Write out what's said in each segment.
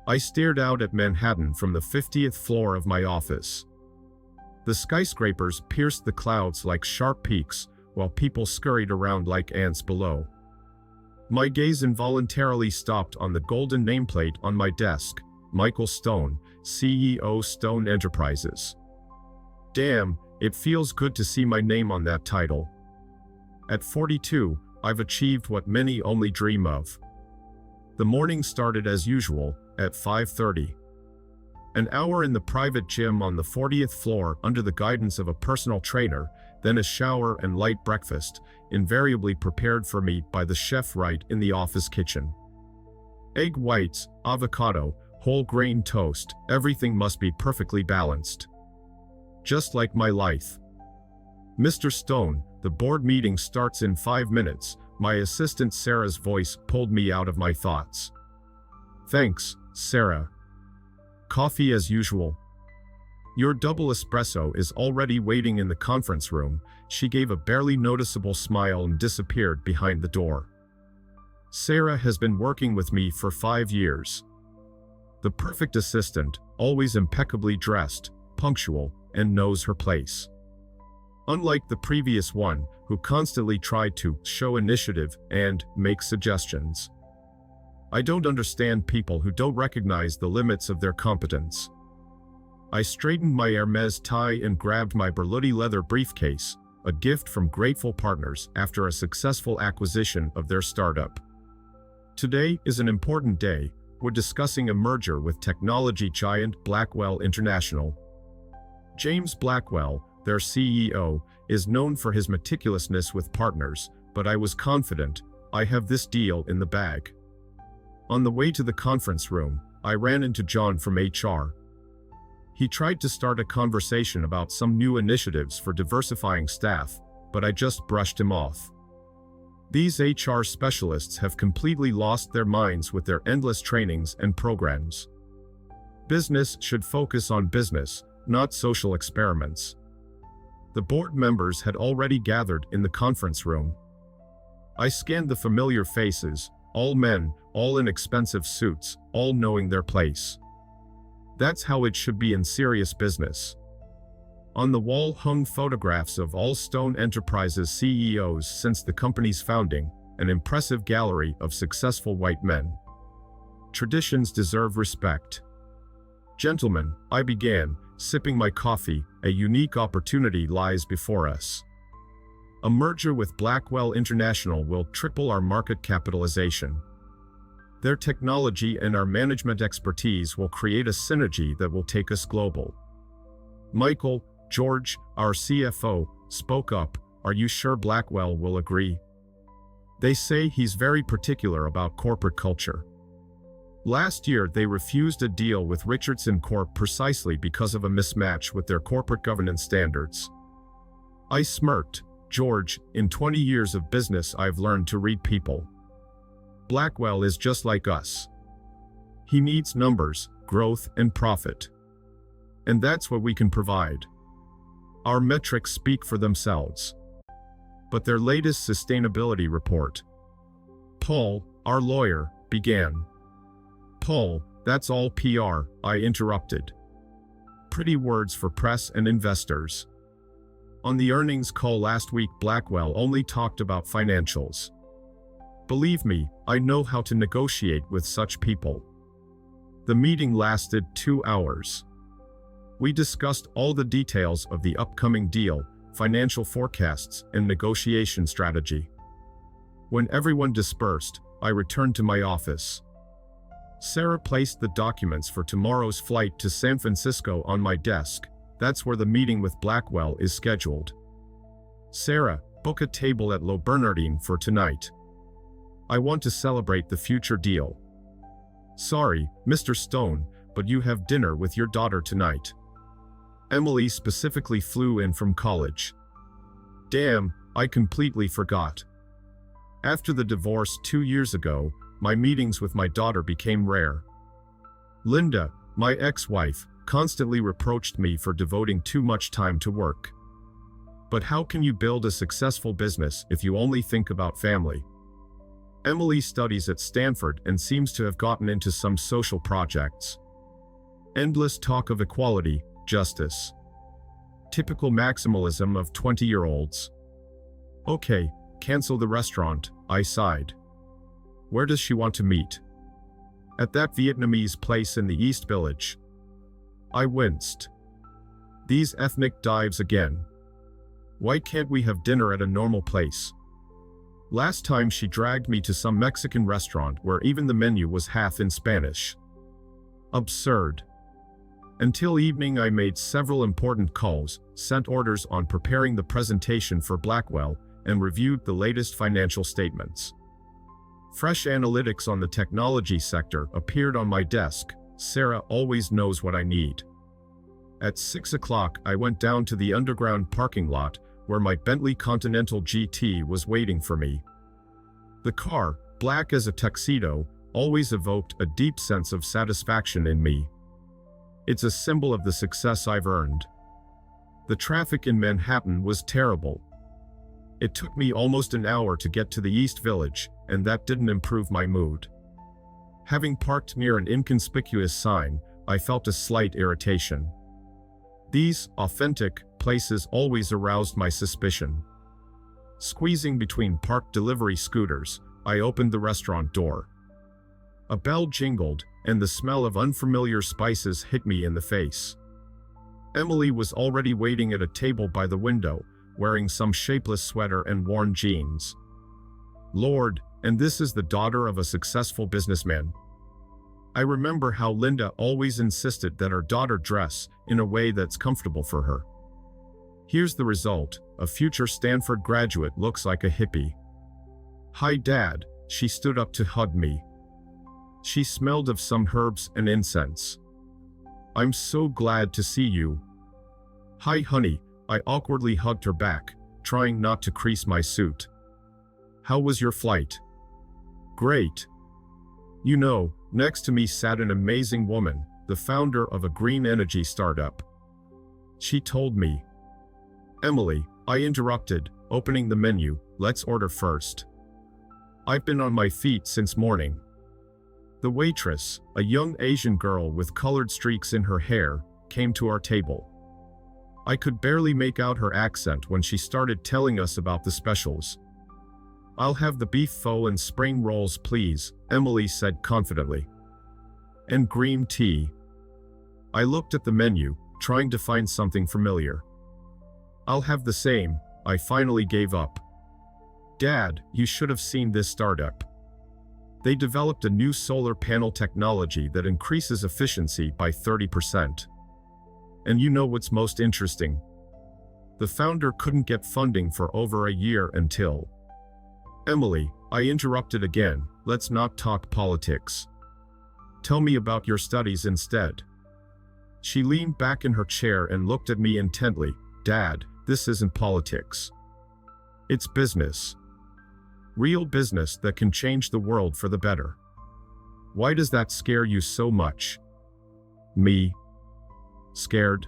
I stared out at Manhattan from the 50th floor of my office. The skyscrapers pierced the clouds like sharp peaks, while people scurried around like ants below. My gaze involuntarily stopped on the golden nameplate on my desk, Michael Stone, CEO, Stone Enterprises. Damn, it feels good to see my name on that title. At 42, I've achieved what many only dream of. The morning started as usual, at 5:30. An hour in the private gym on the 40th floor under the guidance of a personal trainer, then a shower and light breakfast, invariably prepared for me by the chef right in the office kitchen. Egg whites, avocado, whole grain toast, everything must be perfectly balanced. Just like my life. Mr. Stone, the board meeting starts in 5 minutes. My assistant Sarah's voice pulled me out of my thoughts. Thanks, Sarah. Coffee as usual. Your double espresso is already waiting in the conference room. She gave a barely noticeable smile and disappeared behind the door. Sarah has been working with me for 5 years. The perfect assistant, always impeccably dressed, punctual, and knows her place. Unlike the previous one, who constantly tried to show initiative and make suggestions. I don't understand people who don't recognize the limits of their competence. I straightened my Hermes tie and grabbed my Berluti leather briefcase, a gift from grateful partners after a successful acquisition of their startup. Today is an important day. We're discussing a merger with technology giant Blackwell International. James Blackwell, their CEO, is known for his meticulousness with partners, but I was confident I have this deal in the bag. On the way to the conference room, I ran into John from HR. He tried to start a conversation about some new initiatives for diversifying staff, but I just brushed him off. These HR specialists have completely lost their minds with their endless trainings and programs. Business should focus on business, not social experiments. The board members had already gathered in the conference room. I scanned the familiar faces, all men, all in expensive suits, all knowing their place. That's how it should be in serious business. On the wall hung photographs of all Stone Enterprises CEOs since the company's founding, an impressive gallery of successful white men. Traditions deserve respect. Gentlemen, I began, sipping my coffee, a unique opportunity lies before us. A merger with Blackwell International will triple our market capitalization. Their technology and our management expertise will create a synergy that will take us global. Michael, George, our CFO, spoke up. Are you sure Blackwell will agree? They say he's very particular about corporate culture. Last year they refused a deal with Richardson Corp precisely because of a mismatch with their corporate governance standards. I smirked. George, in 20 years of business I've learned to read people. Blackwell is just like us. He needs numbers, growth, and profit. And that's what we can provide. Our metrics speak for themselves. But their latest sustainability report. Paul, our lawyer, began. Paul, that's all PR, I interrupted. Pretty words for press and investors. On the earnings call last week, Blackwell only talked about financials. Believe me, I know how to negotiate with such people. The meeting lasted 2 hours. We discussed all the details of the upcoming deal, financial forecasts, and negotiation strategy. When everyone dispersed, I returned to my office. Sarah placed the documents for tomorrow's flight to San Francisco on my desk. That's where the meeting with Blackwell is scheduled. Sarah, book a table at Le Bernardin for tonight. I want to celebrate the future deal. Sorry, Mr. Stone, but you have dinner with your daughter tonight. Emily specifically flew in from college. Damn, I completely forgot. After the divorce 2 years ago, my meetings with my daughter became rare. Linda, my ex-wife, constantly reproached me for devoting too much time to work. But how can you build a successful business if you only think about family? Emily studies at Stanford and seems to have gotten into some social projects. Endless talk of equality, justice. Typical maximalism of 20-year-olds. Okay, cancel the restaurant, I sighed. Where does she want to meet? At that Vietnamese place in the East Village. I winced. These ethnic dives again. Why can't we have dinner at a normal place? Last time she dragged me to some Mexican restaurant where even the menu was half in Spanish. Absurd. Until evening I made several important calls, sent orders on preparing the presentation for Blackwell, and reviewed the latest financial statements. Fresh analytics on the technology sector appeared on my desk. Sarah always knows what I need. At 6 o'clock I went down to the underground parking lot, where my Bentley Continental GT was waiting for me. The car, black as a tuxedo, always evoked a deep sense of satisfaction in me. It's a symbol of the success I've earned. The traffic in Manhattan was terrible. It took me almost an hour to get to the East Village, and that didn't improve my mood. Having parked near an inconspicuous sign, I felt a slight irritation. These authentic places always aroused my suspicion. Squeezing between parked delivery scooters, I opened the restaurant door. A bell jingled, and the smell of unfamiliar spices hit me in the face. Emily was already waiting at a table by the window, wearing some shapeless sweater and worn jeans. Lord, and this is the daughter of a successful businessman. I remember how Linda always insisted that her daughter dress in a way that's comfortable for her. Here's the result: a future Stanford graduate looks like a hippie. Hi, Dad, she stood up to hug me. She smelled of some herbs and incense. I'm so glad to see you. Hi, honey, I awkwardly hugged her back, trying not to crease my suit. How was your flight? Great. You know, next to me sat an amazing woman, the founder of a green energy startup. She told me. Emily, I interrupted, opening the menu. Let's order first. I've been on my feet since morning. The waitress, a young Asian girl with colored streaks in her hair, came to our table. I could barely make out her accent when she started telling us about the specials. I'll have the beef pho and spring rolls, please, Emily said confidently. And green tea. I looked at the menu, trying to find something familiar. I'll have the same, I finally gave up. Dad, you should have seen this startup. They developed a new solar panel technology that increases efficiency by 30%. And you know what's most interesting? The founder couldn't get funding for over a year until... Emily, I interrupted again, let's not talk politics. Tell me about your studies instead. She leaned back in her chair and looked at me intently. Dad, this isn't politics. It's business. Real business that can change the world for the better. Why does that scare you so much? Me? Scared?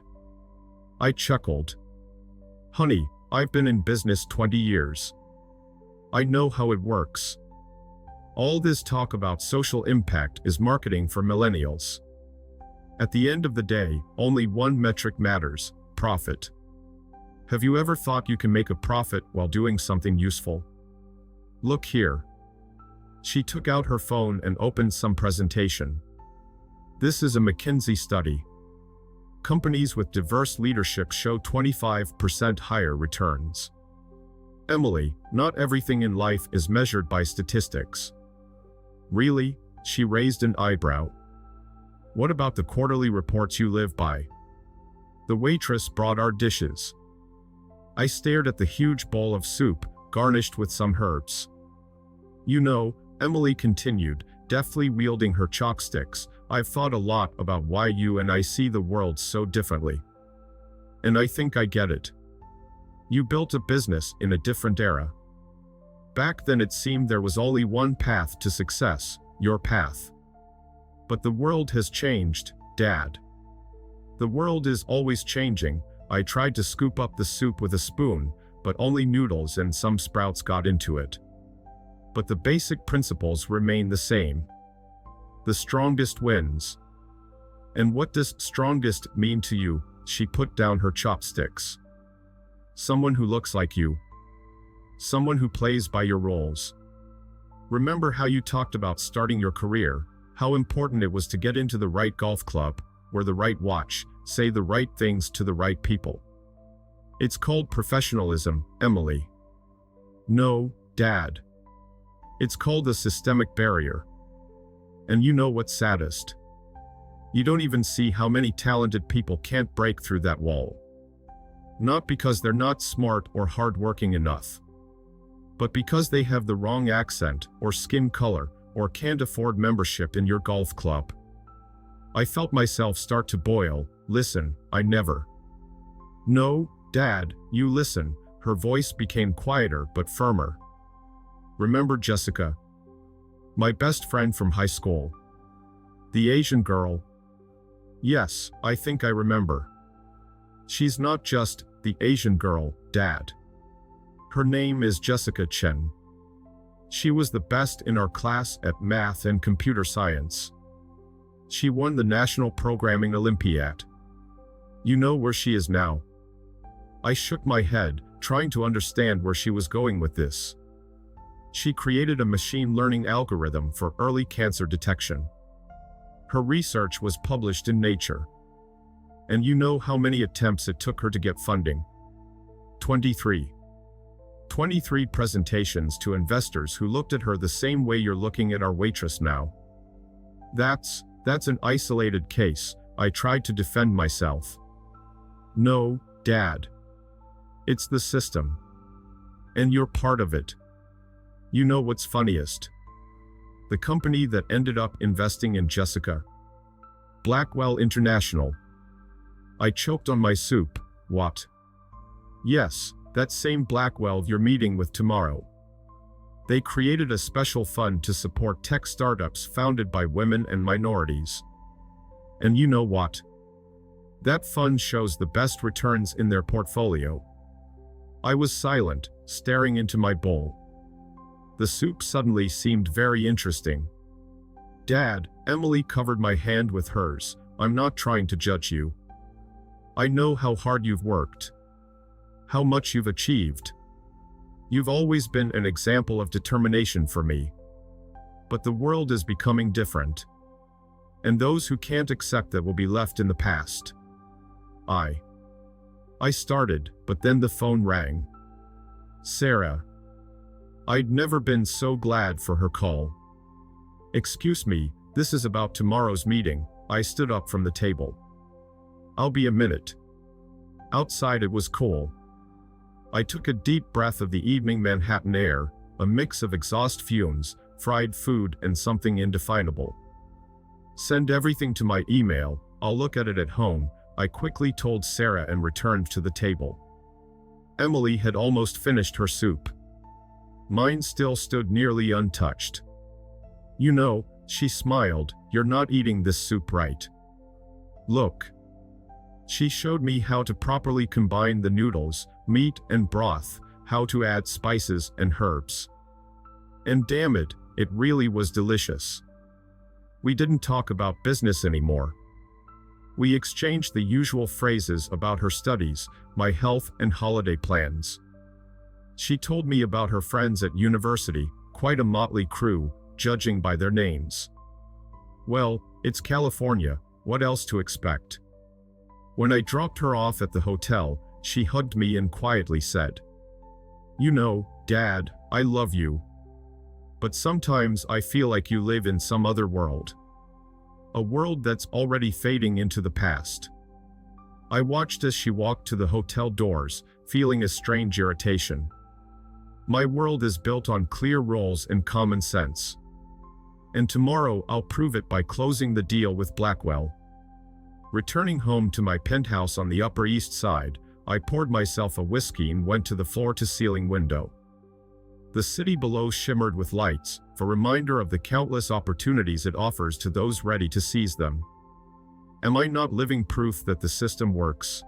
I chuckled. Honey, I've been in business 20 years. I know how it works. All this talk about social impact is marketing for millennials. At the end of the day, only one metric matters: profit. Have you ever thought you can make a profit while doing something useful? Look here. She took out her phone and opened some presentation. This is a McKinsey study. Companies with diverse leadership show 25% higher returns. Emily, not everything in life is measured by statistics. Really? She raised an eyebrow. What about the quarterly reports you live by? The waitress brought our dishes. I stared at the huge bowl of soup, garnished with some herbs. You know, Emily continued, deftly wielding her chopsticks, I've thought a lot about why you and I see the world so differently. And I think I get it. You built a business in a different era. Back then it seemed there was only one path to success, your path. But the world has changed, Dad. The world is always changing. I tried to scoop up the soup with a spoon, but only noodles and some sprouts got into it. but the basic principles remain the same. The strongest wins. And what does strongest mean to you? She put down her chopsticks. Someone who looks like you. Someone who plays by your rules. Remember how you talked about starting your career, how important it was to get into the right golf club, wear the right watch, say the right things to the right people. It's called professionalism, Emily. No, Dad. It's called a systemic barrier. And you know what's saddest? You don't even see how many talented people can't break through that wall. Not because they're not smart or hardworking enough, but because they have the wrong accent or skin color or can't afford membership in your golf club. I felt myself start to boil. Listen, I never. No, Dad, you listen. Her voice became quieter but firmer. Remember Jessica? My best friend from high school. The Asian girl. Yes, I think I remember. She's not just the Asian girl, Dad. Her name is Jessica Chen. She was the best in our class at math and computer science. She won the National Programming Olympiad. You know where she is now? I shook my head, trying to understand where she was going with this. She created a machine learning algorithm for early cancer detection. Her research was published in Nature. And you know how many attempts it took her to get funding? 23. 23 presentations to investors who looked at her the same way you're looking at our waitress now. That's an isolated case. I tried to defend myself. No, Dad. It's the system. And you're part of it. You know what's funniest? The company that ended up investing in Jessica. Blackwell International. I choked on my soup. What? Yes, that same Blackwell you're meeting with tomorrow. They created a special fund to support tech startups founded by women and minorities. And you know what? That fund shows the best returns in their portfolio. I was silent, staring into my bowl. The soup suddenly seemed very interesting. Dad, Emily covered my hand with hers. I'm not trying to judge you. I know how hard you've worked. How much you've achieved. You've always been an example of determination for me. But the world is becoming different. And those who can't accept that will be left in the past. I started, but then the phone rang. Sarah. I'd never been so glad for her call. Excuse me, this is about tomorrow's meeting. I stood up from the table. I'll be a minute. Outside it was cool. I took a deep breath of the evening Manhattan air, a mix of exhaust fumes, fried food, and something indefinable. Send everything to my email, I'll look at it at home, I quickly told Sarah and returned to the table. Emily had almost finished her soup. Mine still stood nearly untouched. You know, she smiled, you're not eating this soup right. Look. She showed me how to properly combine the noodles, meat and broth, how to add spices and herbs. And damn it, it really was delicious. We didn't talk about business anymore. We exchanged the usual phrases about her studies, my health and holiday plans. She told me about her friends at university, quite a motley crew, judging by their names. Well, it's California, what else to expect? When I dropped her off at the hotel, she hugged me and quietly said, You know, Dad, I love you. But sometimes I feel like you live in some other world. A world that's already fading into the past. I watched as she walked to the hotel doors, feeling a strange irritation. My world is built on clear rules and common sense. And tomorrow I'll prove it by closing the deal with Blackwell. Returning home to my penthouse on the Upper East Side, I poured myself a whiskey and went to the floor-to-ceiling window. The city below shimmered with lights, a reminder of the countless opportunities it offers to those ready to seize them. Am I not living proof that the system works?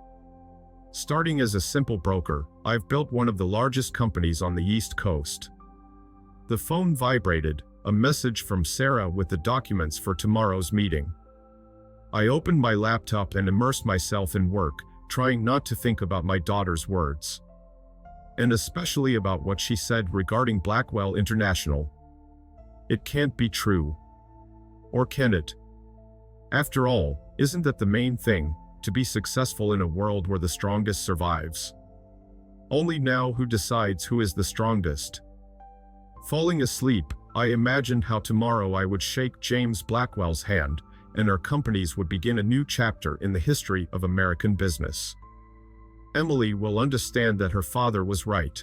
Starting as a simple broker, I've built one of the largest companies on the East Coast. The phone vibrated, a message from Sarah with the documents for tomorrow's meeting. I opened my laptop and immersed myself in work, trying not to think about my daughter's words. And especially about what she said regarding Blackwell International. It can't be true. Or can it? After all, isn't that the main thing, to be successful in a world where the strongest survives? Only now who decides who is the strongest? Falling asleep, I imagined how tomorrow I would shake James Blackwell's hand, and our companies would begin a new chapter in the history of American business. Emily will understand that her father was right.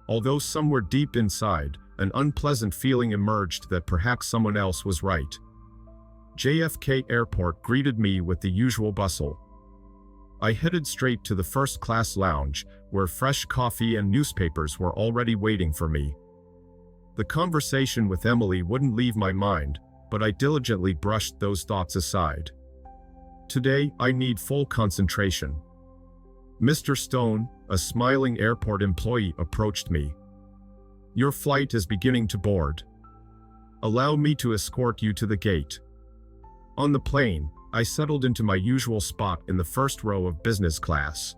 Although somewhere deep inside, an unpleasant feeling emerged that perhaps someone else was right. JFK Airport greeted me with the usual bustle. I headed straight to the first-class lounge, where fresh coffee and newspapers were already waiting for me. The conversation with Emily wouldn't leave my mind, but I diligently brushed those thoughts aside. Today, I need full concentration. Mr. Stone, a smiling airport employee, approached me. Your flight is beginning to board. Allow me to escort you to the gate. On the plane, I settled into my usual spot in the first row of business class.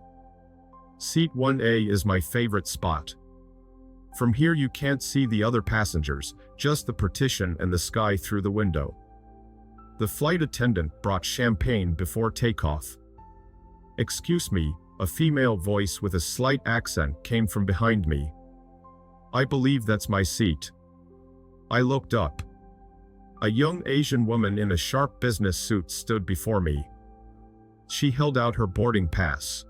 Seat 1A is my favorite spot. From here you can't see the other passengers, just the partition and the sky through the window. The flight attendant brought champagne before takeoff. Excuse me, a female voice with a slight accent came from behind me. I believe that's my seat. I looked up. A young Asian woman in a sharp business suit stood before me. She held out her boarding pass.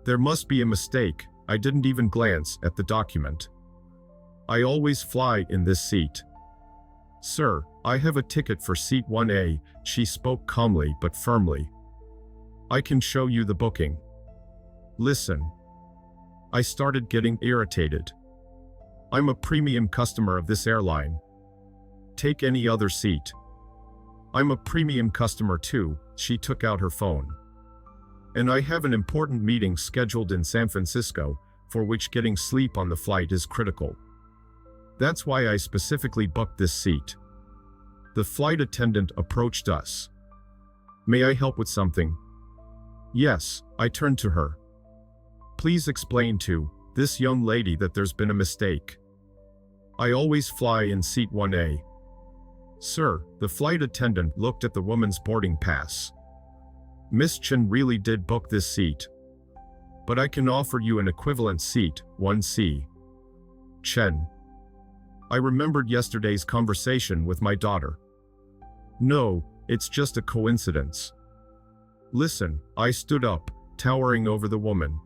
There must be a mistake. I didn't even glance at the document. I always fly in this seat. Sir, I have a ticket for seat 1A, she spoke calmly but firmly. I can show you the booking. Listen. I started getting irritated. I'm a premium customer of this airline. Take any other seat. I'm a premium customer too, she took out her phone. And I have an important meeting scheduled in San Francisco, for which getting sleep on the flight is critical. That's why I specifically booked this seat. The flight attendant approached us. May I help with something? Yes, I turned to her. Please explain to this young lady that there's been a mistake. I always fly in seat 1A. Sir, the flight attendant looked at the woman's boarding pass. Miss Chen really did book this seat. But I can offer you an equivalent seat, 1C. Chen. I remembered yesterday's conversation with my daughter. No, it's just a coincidence. Listen, I stood up, towering over the woman.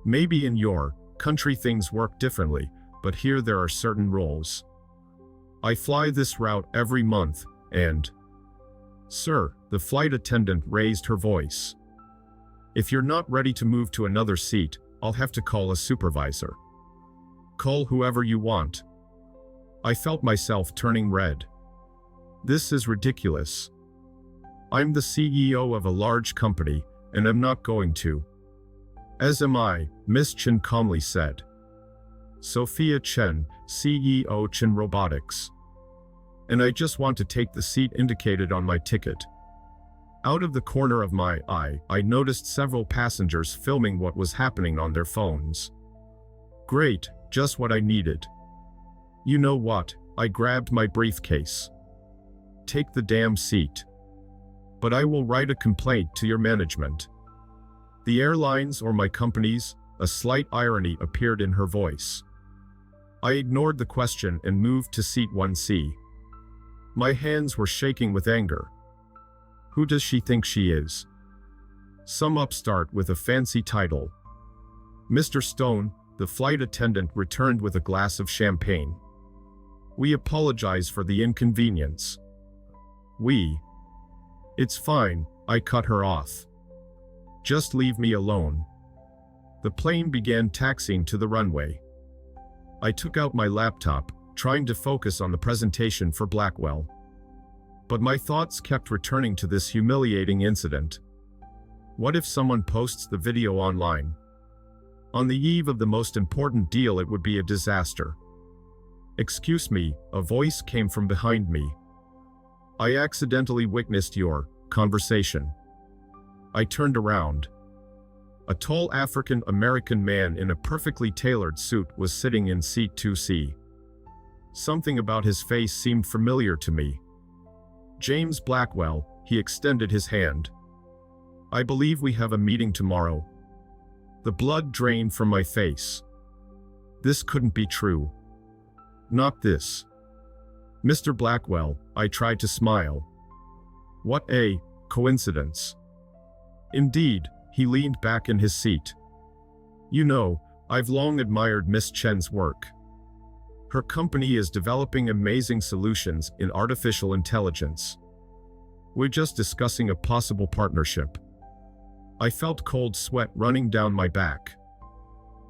Maybe in your country things work differently, but here there are certain rules. I fly this route every month, and... Sir, the flight attendant raised her voice. If you're not ready to move to another seat, I'll have to call a supervisor. Call whoever you want. I felt myself turning red. This is ridiculous. I'm the CEO of a large company, and I'm not going to. As am I, Miss Chen calmly said. Sophia Chen, CEO Chen Robotics. And I just want to take the seat indicated on my ticket. Out of the corner of my eye, I noticed several passengers filming what was happening on their phones. Great, just what I needed. You know what? I grabbed my briefcase. Take the damn seat. But I will write a complaint to your management. The airlines or my companies? A slight irony appeared in her voice. I ignored the question and moved to seat 1C. My hands were shaking with anger. Who does she think she is? Some upstart with a fancy title. Mr. Stone, the flight attendant returned with a glass of champagne. We apologize for the inconvenience. It's fine, I cut her off. Just leave me alone. The plane began taxiing to the runway. I took out my laptop, trying to focus on the presentation for Blackwell. But my thoughts kept returning to this humiliating incident. What if someone posts the video online? On the eve of the most important deal, it would be a disaster. "Excuse me," a voice came from behind me. "I accidentally witnessed your conversation." I turned around. A tall African-American man in a perfectly tailored suit was sitting in seat 2C. Something about his face seemed familiar to me. "James Blackwell," he extended his hand. "I believe we have a meeting tomorrow." The blood drained from my face. This couldn't be true. Not this. "Mr. Blackwell," I tried to smile. "What a coincidence." Indeed, he leaned back in his seat. "You know, I've long admired Miss Chen's work. Her company is developing amazing solutions in artificial intelligence. We're just discussing a possible partnership." I felt cold sweat running down my back.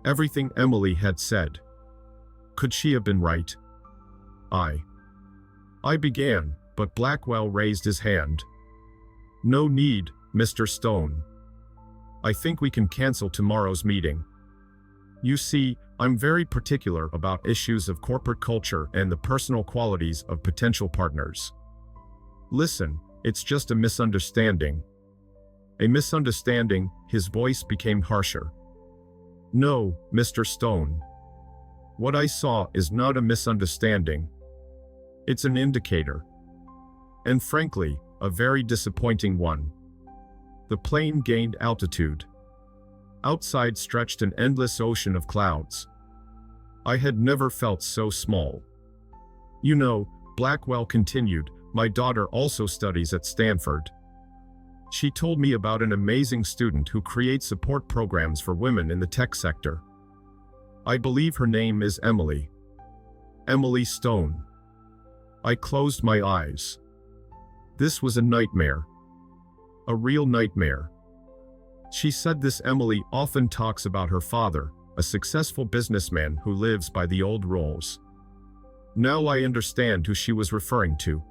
Everything Emily had said. Could she have been right? I began, but Blackwell raised his hand. "No need, Mr. Stone. I think we can cancel tomorrow's meeting. You see, I'm very particular about issues of corporate culture and the personal qualities of potential partners. Listen, it's just a misunderstanding." "A misunderstanding," his voice became harsher. "No, Mr. Stone. What I saw is not a misunderstanding. It's an indicator. And frankly, a very disappointing one." The plane gained altitude. Outside stretched an endless ocean of clouds. I had never felt so small. "You know," Blackwell continued, "my daughter also studies at Stanford. She told me about an amazing student who creates support programs for women in the tech sector. I believe her name is Emily. Emily Stone." I closed my eyes. This was a nightmare. A real nightmare. She said this Emily often talks about her father, a successful businessman who lives by the old rules. Now I understand who she was referring to.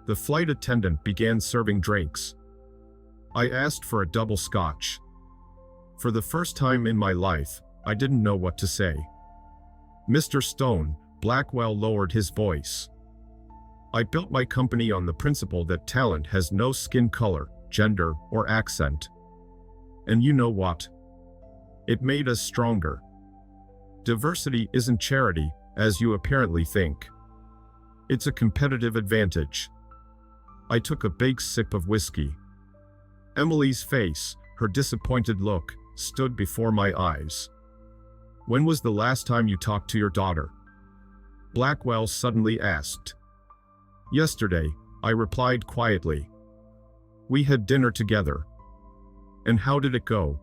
The flight attendant began serving drinks. I asked for a double scotch. For the first time in my life, I didn't know what to say. "Mr. Stone," Blackwell lowered his voice. "I built my company on the principle that talent has no skin color, gender, or accent. And you know what? It made us stronger. Diversity isn't charity, as you apparently think. It's a competitive advantage." I took a big sip of whiskey. Emily's face, her disappointed look, stood before my eyes. "When was the last time you talked to your daughter?" Blackwell suddenly asked. "Yesterday," I replied quietly. "We had dinner together." "And how did it go?"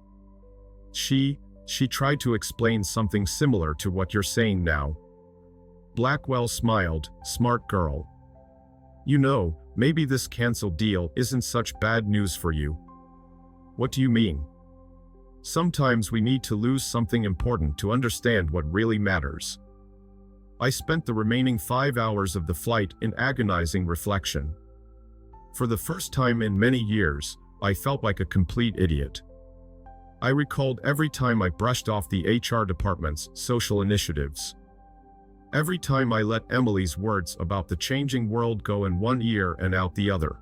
She tried to explain something similar to what you're saying now." Blackwell smiled, "Smart girl. You know, maybe this canceled deal isn't such bad news for you." "What do you mean?" "Sometimes we need to lose something important to understand what really matters." I spent the remaining 5 hours of the flight in agonizing reflection. For the first time in many years, I felt like a complete idiot. I recalled every time I brushed off the HR department's social initiatives. Every time I let Emily's words about the changing world go in one ear and out the other.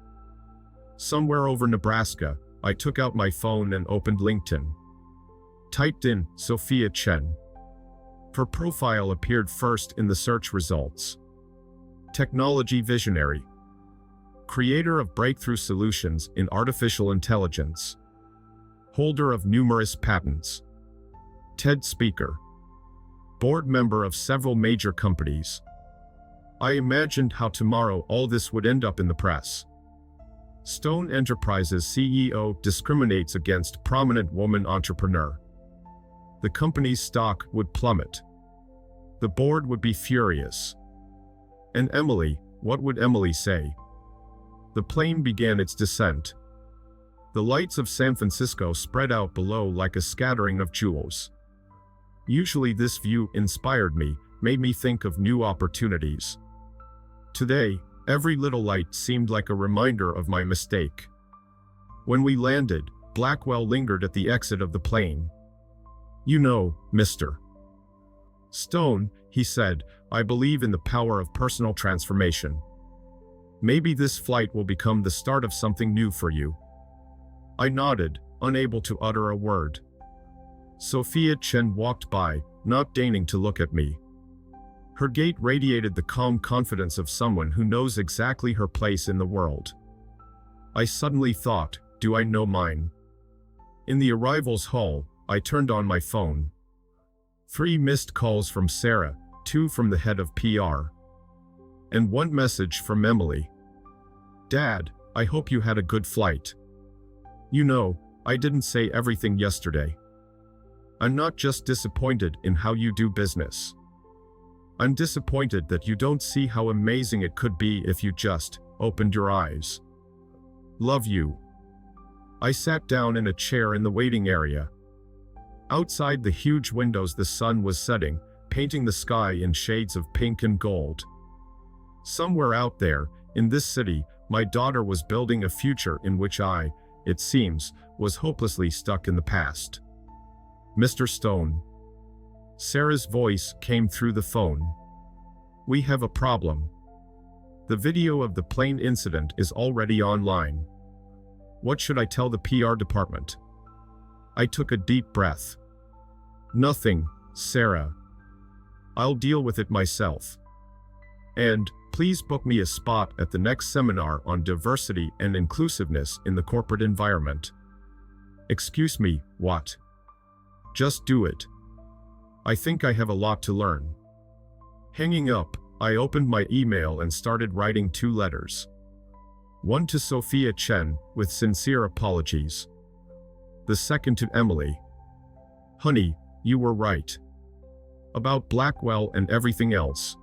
Somewhere over Nebraska, I took out my phone and opened LinkedIn. Typed in Sophia Chen. Her profile appeared first in the search results. Technology visionary. Creator of breakthrough solutions in artificial intelligence. Holder of numerous patents. TED speaker. Board member of several major companies. I imagined how tomorrow all this would end up in the press. Stone Enterprises CEO discriminates against prominent woman entrepreneur. The company's stock would plummet. The board would be furious. And Emily, what would Emily say? The plane began its descent. The lights of San Francisco spread out below like a scattering of jewels. Usually this view inspired me, made me think of new opportunities. Today, every little light seemed like a reminder of my mistake. When we landed, Blackwell lingered at the exit of the plane. "You know, Mr. Stone," he said, I believe in the power of personal transformation. Maybe this flight will become the start of something new for you." I nodded, unable to utter a word. Sophia Chen walked by, not deigning to look at me. Her gait radiated the calm confidence of someone who knows exactly her place in the world. I suddenly thought, do I know mine? In the arrivals hall, I turned on my phone. 3 missed calls from Sarah, 2 from the head of PR. And 1 message from Emily. "Dad, I hope you had a good flight. You know, I didn't say everything yesterday. I'm not just disappointed in how you do business. I'm disappointed that you don't see how amazing it could be if you just opened your eyes. Love you." I sat down in a chair in the waiting area. Outside the huge windows the sun was setting, painting the sky in shades of pink and gold. Somewhere out there, in this city, my daughter was building a future in which I, it seems, was hopelessly stuck in the past. "Mr. Stone." Sarah's voice came through the phone. "We have a problem. The video of the plane incident is already online. What should I tell the PR department?" I took a deep breath. "Nothing, Sarah. I'll deal with it myself. And please book me a spot at the next seminar on diversity and inclusiveness in the corporate environment." "Excuse me, what?" "Just do it. I think I have a lot to learn." Hanging up, I opened my email and started writing 2 letters. One to Sophia Chen, with sincere apologies. The second to Emily. "Honey, you were right. About Blackwell and everything else.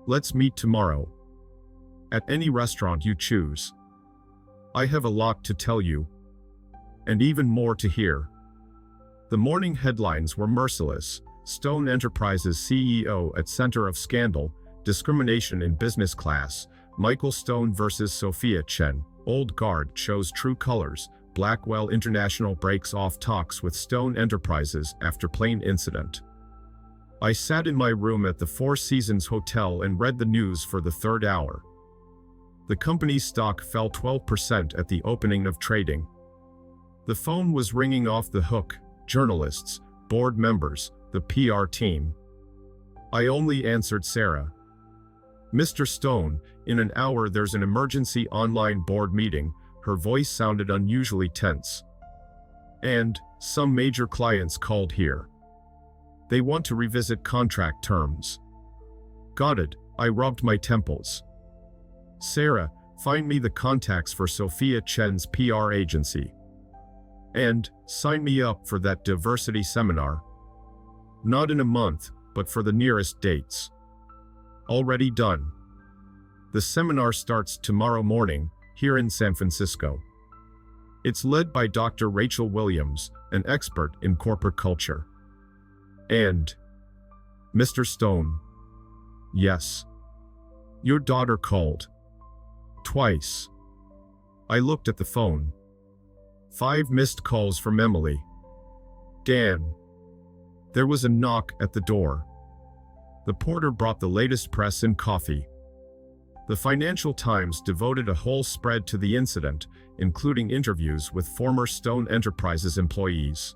Let's meet tomorrow. At any restaurant you choose. I have a lot to tell you. And even more to hear." The morning headlines were merciless. Stone Enterprises CEO at center of scandal, discrimination in business class, Michael Stone versus Sophia Chen, old guard shows true colors, Blackwell International breaks off talks with Stone Enterprises after plane incident. I sat in my room at the Four Seasons Hotel and read the news for the 3rd hour. The company's stock fell 12% at the opening of trading. The phone was ringing off the hook, journalists, board members, the PR team. I only answered Sarah. "Mr. Stone, in an hour there's an emergency online board meeting." Her voice sounded unusually tense. "And some major clients called here. They want to revisit contract terms." "Got it," I rubbed my temples. "Sarah, find me the contacts for Sophia Chen's PR agency. And sign me up for that diversity seminar. Not in a month, but for the nearest dates." Already done. The seminar starts tomorrow morning, here in San Francisco. It's led by Dr. Rachel Williams, an expert in corporate culture. And Mr. Stone. "Yes. Your daughter called. Twice." I looked at the phone. 5 missed calls from Emily. "Dan." There was a knock at the door. The porter brought the latest press and coffee. The Financial Times devoted a whole spread to the incident, including interviews with former Stone Enterprises employees.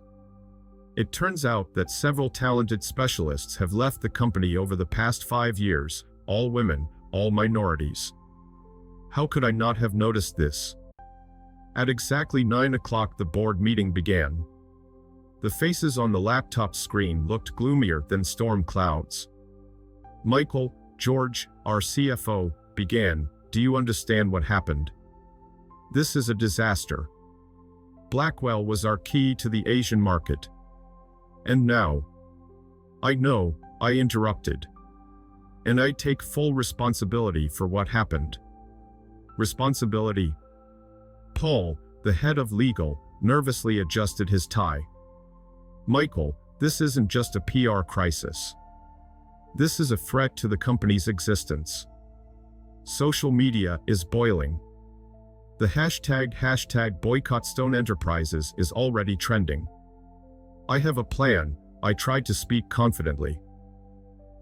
It turns out that several talented specialists have left the company over the past 5 years, all women, all minorities. How could I not have noticed this? At exactly 9 o'clock the board meeting began. The faces on the laptop screen looked gloomier than storm clouds. Michael, George, our CFO, began, "Do you understand what happened? This is a disaster. Blackwell was our key to the Asian market. And now..." "I know," I interrupted. "And I take full responsibility for what happened." "Responsibility?" Paul, the head of legal, nervously adjusted his tie. "Michael, this isn't just a PR crisis. This is a threat to the company's existence. Social media is boiling. The hashtag boycott Stone Enterprises is already trending. I have a plan." I tried to speak confidently.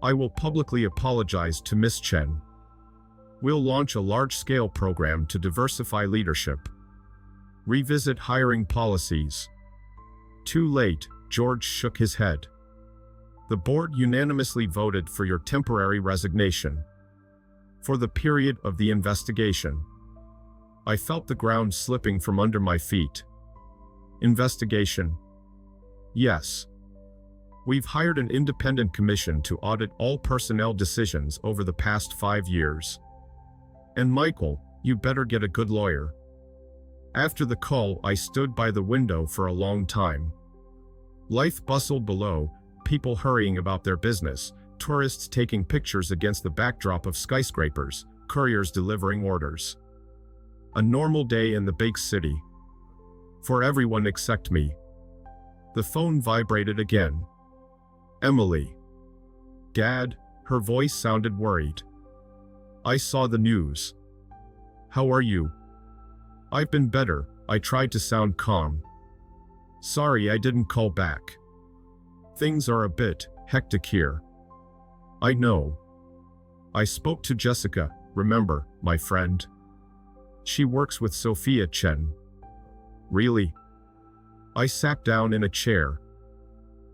I will publicly apologize to Miss Chen. We'll launch a large-scale program to diversify leadership. Revisit hiring policies. Too late, George shook his head. The board unanimously voted for your temporary resignation. For the period of the investigation. I felt the ground slipping from under my feet. Investigation. Yes. We've hired an independent commission to audit all personnel decisions over the past 5 years. And Michael, you better get a good lawyer. After the call, I stood by the window for a long time. Life bustled below, people hurrying about their business, tourists taking pictures against the backdrop of skyscrapers, couriers delivering orders. A normal day in the big city. For everyone except me. The phone vibrated again. Emily. Dad, her voice sounded worried. I saw the news. How are you? I've been better, I tried to sound calm. Sorry I didn't call back. Things are a bit hectic here. I know. I spoke to Jessica, remember, my friend? She works with Sophia Chen. Really? I sat down in a chair.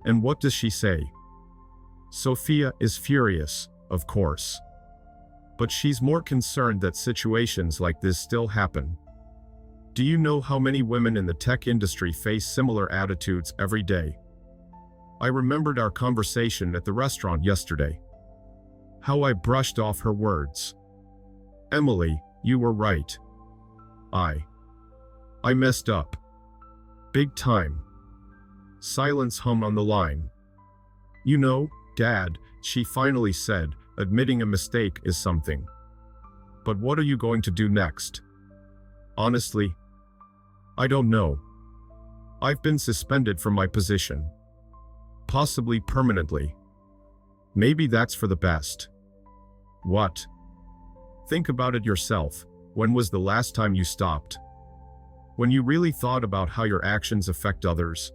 And what does she say? Sophia is furious, of course. But she's more concerned that situations like this still happen. Do you know how many women in the tech industry face similar attitudes every day? I remembered our conversation at the restaurant yesterday. How I brushed off her words. Emily, you were right. I messed up. Big time. Silence hung on the line. You know, Dad, she finally said, admitting a mistake is something. But what are you going to do next? Honestly, I don't know. I've been suspended from my position. Possibly permanently. Maybe that's for the best. What? Think about it yourself. When was the last time you stopped? When you really thought about how your actions affect others?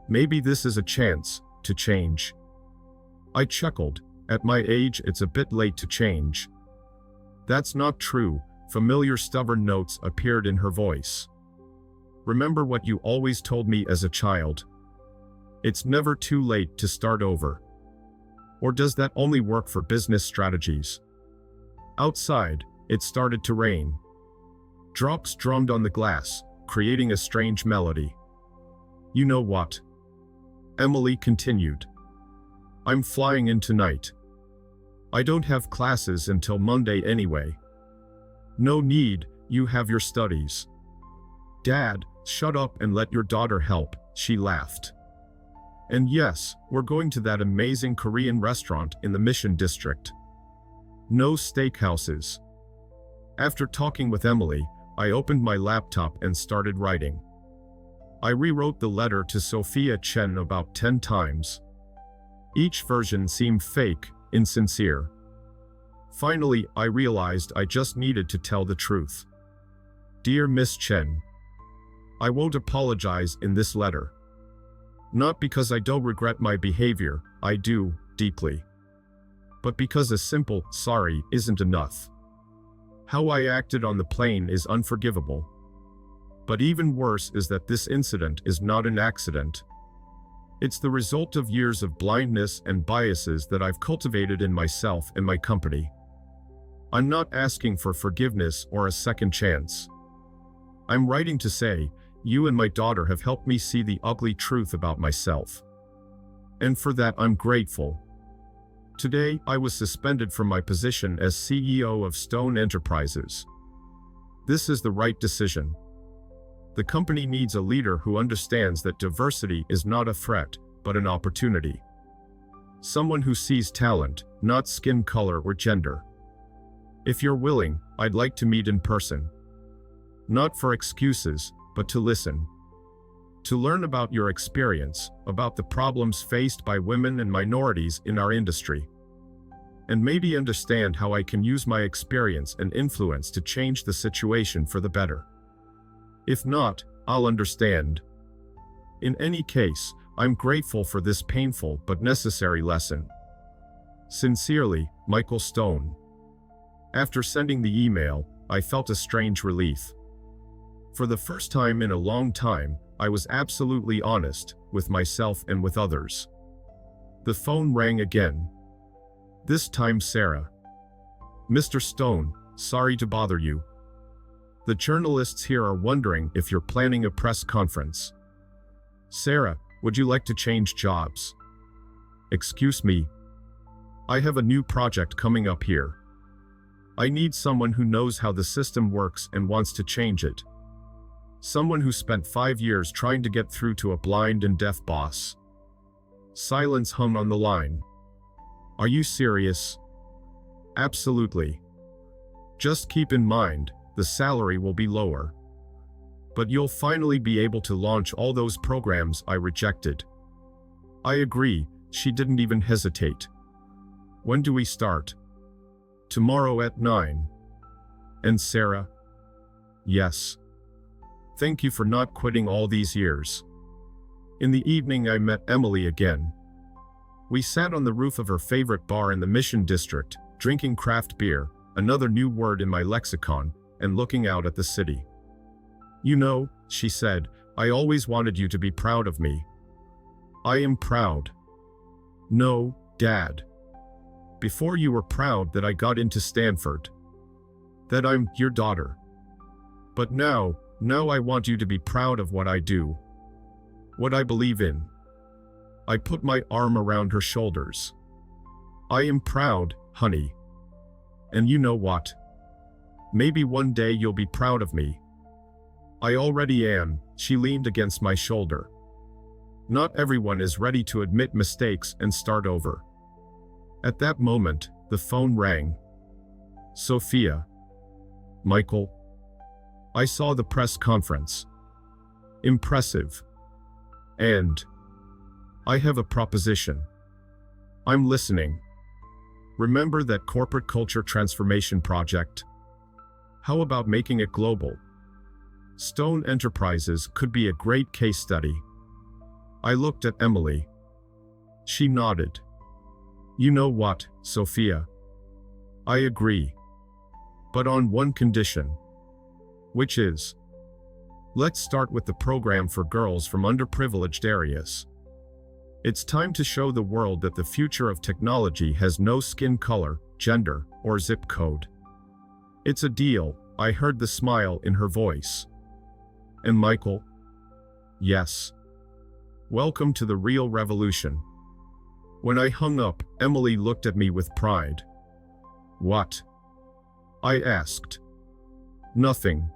Maybe this is a chance to change. I chuckled. At my age, it's a bit late to change. That's not true. Familiar stubborn notes appeared in her voice. Remember what you always told me as a child. It's never too late to start over. Or does that only work for business strategies? Outside, it started to rain. Drops drummed on the glass, creating a strange melody. You know what? Emily continued. I'm flying in tonight. I don't have classes until Monday anyway. No need, you have your studies. Dad, shut up and let your daughter help, she laughed. And yes, we're going to that amazing Korean restaurant in the Mission District. No steakhouses. After talking with Emily, I opened my laptop and started writing. I rewrote the letter to Sophia Chen about 10 times. Each version seemed fake, insincere. Finally, I realized I just needed to tell the truth. Dear Miss Chen, I won't apologize in this letter. Not because I don't regret my behavior, I do, deeply. But because a simple sorry isn't enough. How I acted on the plane is unforgivable. But even worse is that this incident is not an accident. It's the result of years of blindness and biases that I've cultivated in myself and my company. I'm not asking for forgiveness or a second chance. I'm writing to say, you and my daughter have helped me see the ugly truth about myself. And for that I'm grateful. Today, I was suspended from my position as CEO of Stone Enterprises. This is the right decision. The company needs a leader who understands that diversity is not a threat, but an opportunity. Someone who sees talent, not skin color or gender. If you're willing, I'd like to meet in person. Not for excuses, but to listen. To learn about your experience, about the problems faced by women and minorities in our industry. And maybe understand how I can use my experience and influence to change the situation for the better. If not, I'll understand. In any case, I'm grateful for this painful but necessary lesson. Sincerely, Michael Stone. After sending the email, I felt a strange relief. For the first time in a long time, I was absolutely honest with myself and with others. The phone rang again. This time Sarah. Mr. Stone, sorry to bother you. The journalists here are wondering if you're planning a press conference. Sarah, would you like to change jobs? Excuse me. I have a new project coming up here. I need someone who knows how the system works and wants to change it. Someone who spent 5 years trying to get through to a blind and deaf boss. Silence hung on the line. Are you serious? Absolutely. Just keep in mind, the salary will be lower. But you'll finally be able to launch all those programs I rejected. I agree, she didn't even hesitate. When do we start? Tomorrow at 9. And Sarah? Yes. Thank you for not quitting all these years. In the evening I met Emily again. We sat on the roof of her favorite bar in the Mission District, drinking craft beer, another new word in my lexicon, and looking out at the city. You know, she said, I always wanted you to be proud of me. I am proud. No, Dad. Before you were proud that I got into Stanford. That I'm your daughter. But now I want you to be proud of what I do. What I believe in. I put my arm around her shoulders. I am proud, honey. And you know what? Maybe one day you'll be proud of me. I already am, she leaned against my shoulder. Not everyone is ready to admit mistakes and start over. At that moment, the phone rang. Sophia. Michael. I saw the press conference. Impressive. And I have a proposition. I'm listening. Remember that corporate culture transformation project? How about making it global? Stone Enterprises could be a great case study. I looked at Emily. She nodded. You know what, Sophia? I agree. But on one condition. Which is? Let's start with the program for girls from underprivileged areas. It's time to show the world that the future of technology has no skin color, gender, or zip code. It's a deal, I heard the smile in her voice. And Michael? Yes. Welcome to the real revolution. When I hung up, Emily looked at me with pride. What? I asked. Nothing.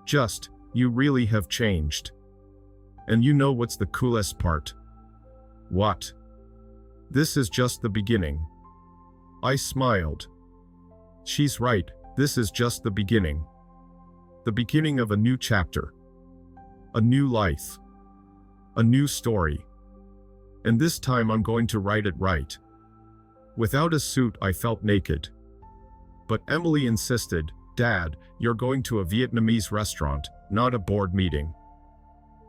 Just, you really have changed. And you know what's the coolest part? What? This is just the beginning. I smiled. She's right, this is just the beginning. The beginning of a new chapter. A new life. A new story. And this time I'm going to write it right. Without a suit, I felt naked. But Emily insisted, Dad, you're going to a Vietnamese restaurant, not a board meeting.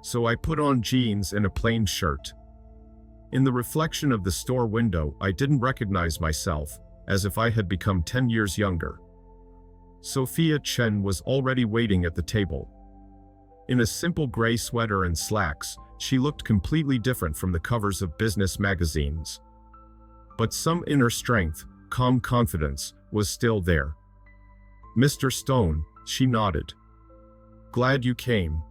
So I put on jeans and a plain shirt. In the reflection of the store window, I didn't recognize myself, as if I had become 10 years younger. Sophia Chen was already waiting at the table. In a simple gray sweater and slacks, she looked completely different from the covers of business magazines. But some inner strength, calm confidence, was still there. Mr. Stone, she nodded. Glad you came.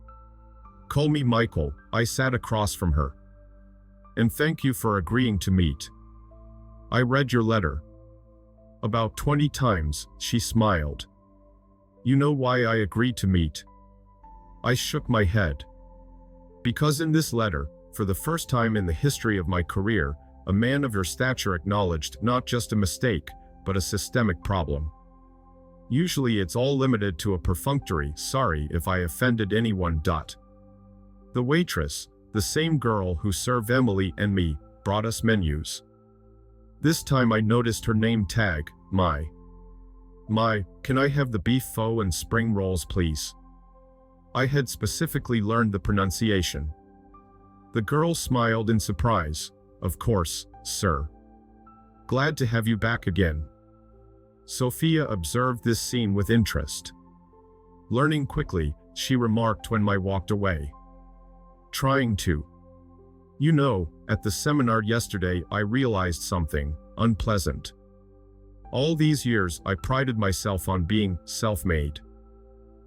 Call me Michael, I sat across from her. And thank you for agreeing to meet. I read your letter. About 20 times, she smiled. You know why I agreed to meet? I shook my head. Because in this letter, for the first time in the history of my career, a man of your stature acknowledged not just a mistake, but a systemic problem. Usually it's all limited to a perfunctory, sorry if I offended anyone. The waitress, the same girl who served Emily and me, brought us menus. This time I noticed her name tag, My, can I have the beef pho and spring rolls please? I had specifically learned the pronunciation. The girl smiled in surprise. Of course, sir. Glad to have you back again. Sophia observed this scene with interest. Learning quickly, she remarked when I walked away. Trying to. You know, at the seminar yesterday I realized something unpleasant. All these years I prided myself on being self-made.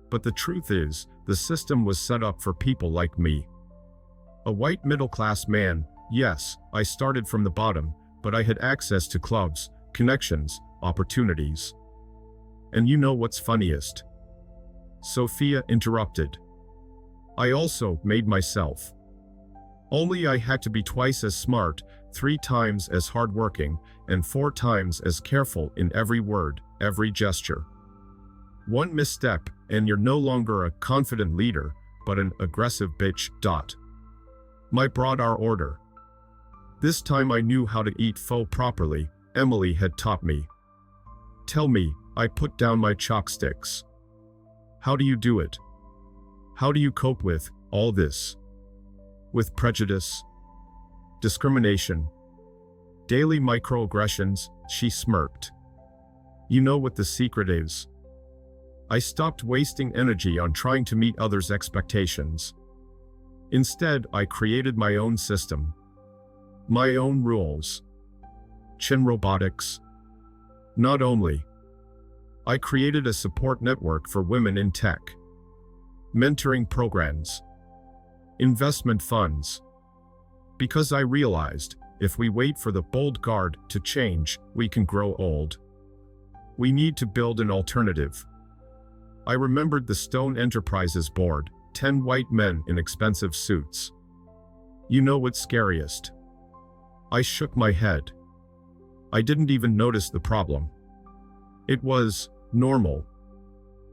But the truth is, the system was set up for people like me. A white middle-class man, yes, I started from the bottom, but I had access to clubs, connections, opportunities. And you know what's funniest? Sophia interrupted. I also made myself. Only I had to be twice as smart, 3 times as hardworking, and 4 times as careful in every word, every gesture. One misstep, and you're no longer a confident leader, but an aggressive bitch. My brought our order. This time I knew how to eat pho properly, Emily had taught me. Tell me, I put down my chopsticks. How do you do it? How do you cope with all this? With prejudice, discrimination, daily microaggressions, she smirked. You know what the secret is? I stopped wasting energy on trying to meet others' expectations. Instead, I created my own system. My own rules. Chin robotics. Not only. I created a support network for women in tech. Mentoring programs. Investment funds. Because I realized, if we wait for the old guard to change, we can grow old. We need to build an alternative. I remembered the Stone Enterprises board, 10 white men in expensive suits. You know what's scariest? I shook my head. I didn't even notice the problem. It was normal.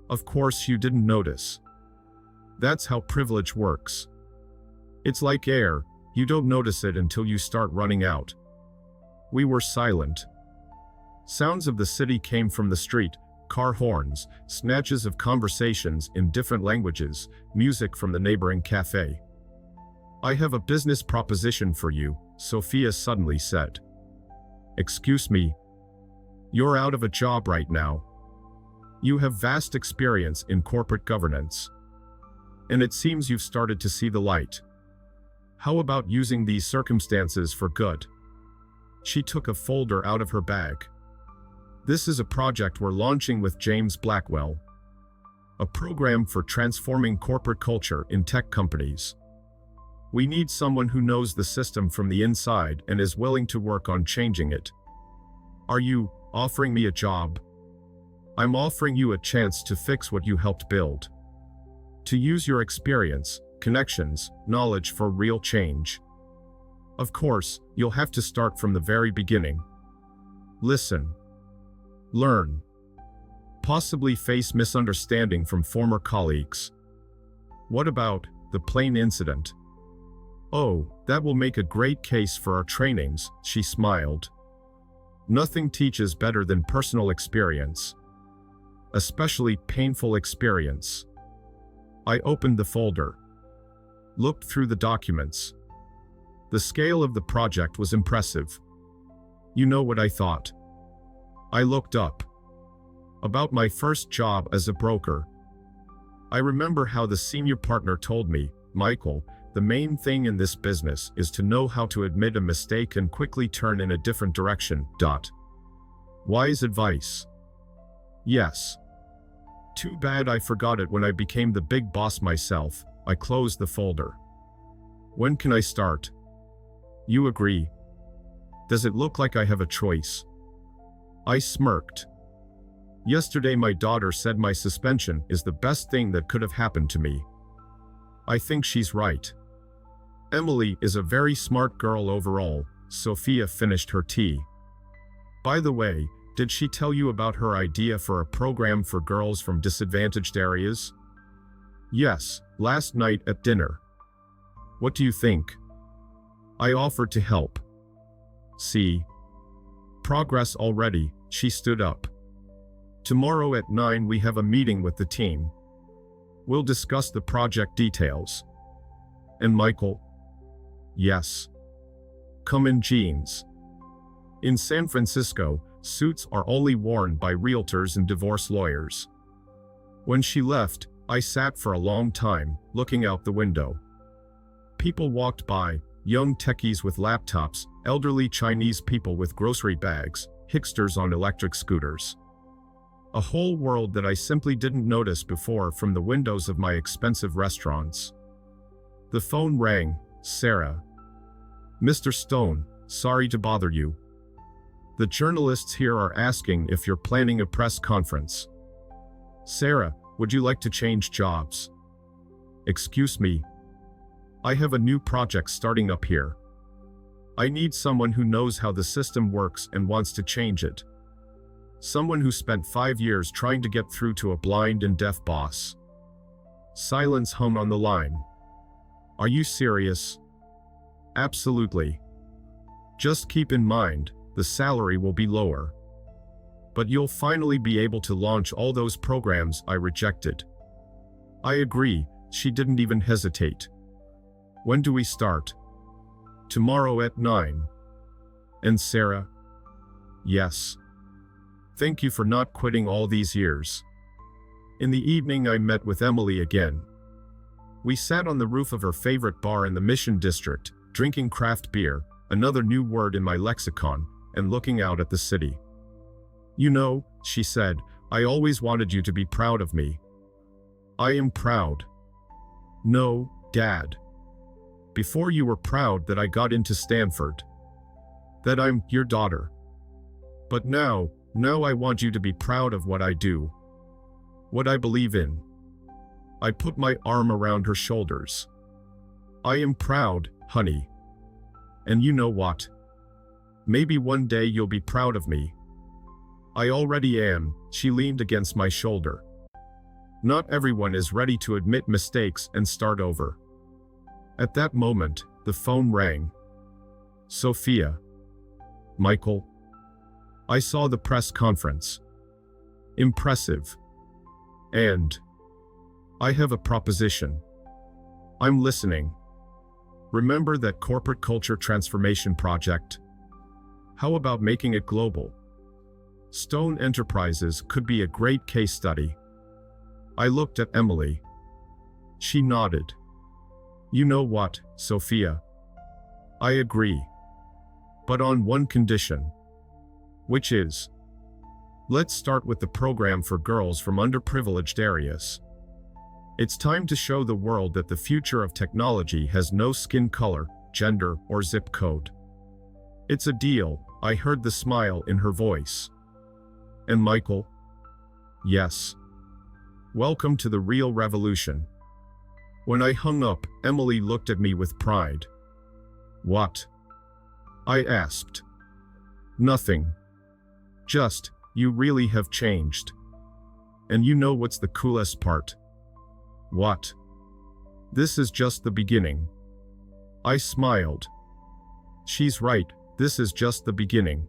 Of course you didn't notice. That's how privilege works. It's like air, you don't notice it until you start running out. We were silent. Sounds of the city came from the street, car horns, snatches of conversations in different languages, music from the neighboring cafe. I have a business proposition for you, Sophia suddenly said. Excuse me. You're out of a job right now. You have vast experience in corporate governance. And it seems you've started to see the light. How about using these circumstances for good? She took a folder out of her bag. This is a project we're launching with James Blackwell. A program for transforming corporate culture in tech companies. We need someone who knows the system from the inside and is willing to work on changing it. Are you offering me a job? I'm offering you a chance to fix what you helped build. To use your experience, connections, knowledge for real change. Of course, you'll have to start from the very beginning. Listen. Learn. Possibly face misunderstanding from former colleagues. What about the plane incident? Oh, that will make a great case for our trainings, she smiled. Nothing teaches better than personal experience. Especially painful experience. I opened the folder. Looked through the documents. The scale of the project was impressive. You know what I thought? I looked up. About my first job as a broker. I remember how the senior partner told me, Michael, the main thing in this business is to know how to admit a mistake and quickly turn in a different direction. Wise advice. Yes. Too bad I forgot it when I became the big boss myself. I closed the folder. When can I start? You agree? Does it look like I have a choice? I smirked. Yesterday my daughter said my suspension is the best thing that could have happened to me. I think she's right. Emily is a very smart girl overall. Sophia finished her tea. By the way, did she tell you about her idea for a program for girls from disadvantaged areas? Yes, last night at dinner. What do you think? I offered to help. See? Progress already, she stood up. Tomorrow at 9 we have a meeting with the team. We'll discuss the project details. And Michael? Yes. Come in jeans. In San Francisco, suits are only worn by realtors and divorce lawyers. When she left, I sat for a long time, looking out the window. People walked by, young techies with laptops, elderly Chinese people with grocery bags, hipsters on electric scooters. A whole world that I simply didn't notice before from the windows of my expensive restaurants. The phone rang. Sarah. Mr. Stone, sorry to bother you. The journalists here are asking if you're planning a press conference. Sarah, would you like to change jobs? Excuse me. I have a new project starting up here. I need someone who knows how the system works and wants to change it. Someone who spent 5 years trying to get through to a blind and deaf boss. Silence hung on the line. Are you serious? Absolutely. Just keep in mind, the salary will be lower. But you'll finally be able to launch all those programs I rejected. I agree, she didn't even hesitate. When do we start? Tomorrow at 9. And Sarah? Yes. Thank you for not quitting all these years. In the evening I met with Emily again. We sat on the roof of her favorite bar in the Mission District, drinking craft beer, another new word in my lexicon, and looking out at the city. You know, she said, I always wanted you to be proud of me. I am proud. No, Dad. Before you were proud that I got into Stanford. That I'm your daughter. But now I want you to be proud of what I do. What I believe in. I put my arm around her shoulders. I am proud, honey. And you know what? Maybe one day you'll be proud of me. I already am, she leaned against my shoulder. Not everyone is ready to admit mistakes and start over. At that moment, the phone rang. Sophia. Michael. I saw the press conference. Impressive. And I have a proposition. I'm listening. Remember that corporate culture transformation project? How about making it global? Stone Enterprises could be a great case study. I looked at Emily. She nodded. You know what, Sophia? I agree. But on one condition. Which is, let's start with the program for girls from underprivileged areas. It's time to show the world that the future of technology has no skin color, gender, or zip code. It's a deal, I heard the smile in her voice. And Michael? Yes. Welcome to the real revolution. When I hung up, Emily looked at me with pride. What? I asked. Nothing. Just, you really have changed. And you know what's the coolest part? What? This is just the beginning. I smiled. She's right, this is just the beginning.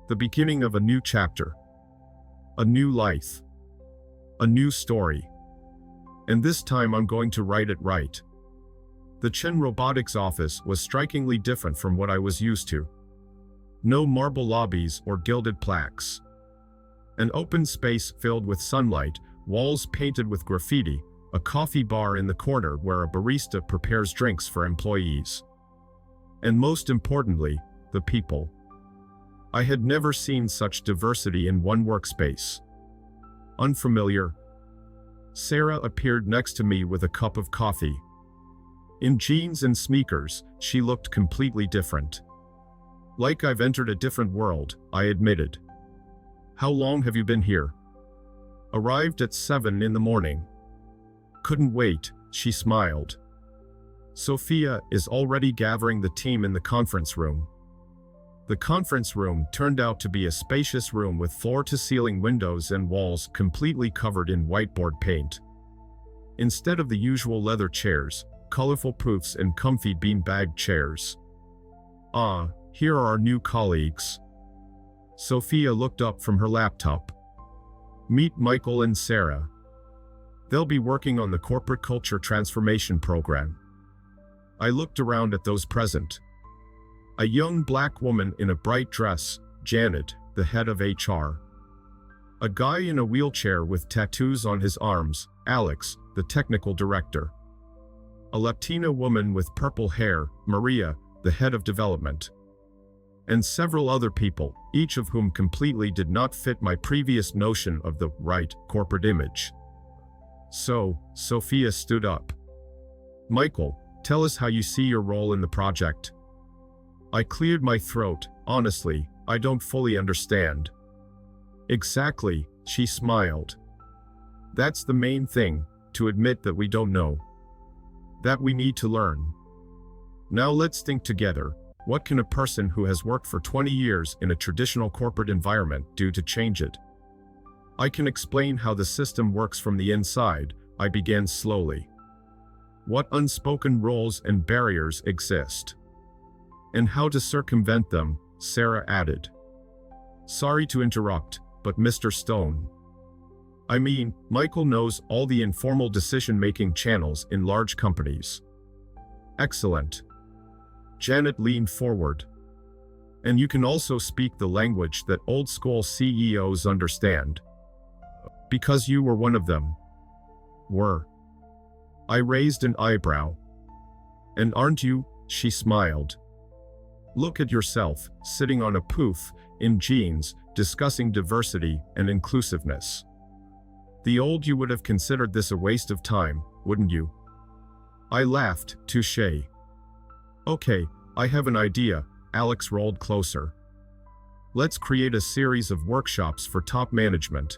The beginning of a new chapter. A new life. A new story. And this time I'm going to write it right. The Chen Robotics office was strikingly different from what I was used to. No marble lobbies or gilded plaques. An open space filled with sunlight, walls painted with graffiti, a coffee bar in the corner where a barista prepares drinks for employees. And most importantly, the people. I had never seen such diversity in one workspace. Unfamiliar. Sarah appeared next to me with a cup of coffee. In jeans and sneakers, she looked completely different. Like I've entered a different world, I admitted. How long have you been here? Arrived at 7 in the morning. Couldn't wait, she smiled. Sophia is already gathering the team in the conference room. The conference room turned out to be a spacious room with floor-to-ceiling windows and walls completely covered in whiteboard paint. Instead of the usual leather chairs, colorful poofs and comfy bean-bagged chairs. Ah, here are our new colleagues. Sophia looked up from her laptop. Meet Michael and Sarah. They'll be working on the corporate culture transformation program. I looked around at those present. A young black woman in a bright dress, Janet, the head of HR. A guy in a wheelchair with tattoos on his arms, Alex, the technical director. A Latina woman with purple hair, Maria, the head of development. And several other people, each of whom completely did not fit my previous notion of the right corporate image. So, Sophia stood up. Michael, tell us how you see your role in the project. I cleared my throat. Honestly, I don't fully understand. Exactly, she smiled. That's the main thing, to admit that we don't know. That we need to learn. Now let's think together. What can a person who has worked for 20 years in a traditional corporate environment do to change it? I can explain how the system works from the inside, I began slowly. What unspoken roles and barriers exist? And how to circumvent them, Sarah added. Sorry to interrupt, but Mr. Stone. I mean, Michael knows all the informal decision-making channels in large companies. Excellent. Janet leaned forward. And you can also speak the language that old-school CEOs understand. Because you were one of them. Were. I raised an eyebrow. And aren't you? She smiled. Look at yourself, sitting on a poof, in jeans, discussing diversity and inclusiveness. The old you would have considered this a waste of time, wouldn't you? I laughed, touché. Okay, I have an idea, Alex rolled closer. Let's create a series of workshops for top management.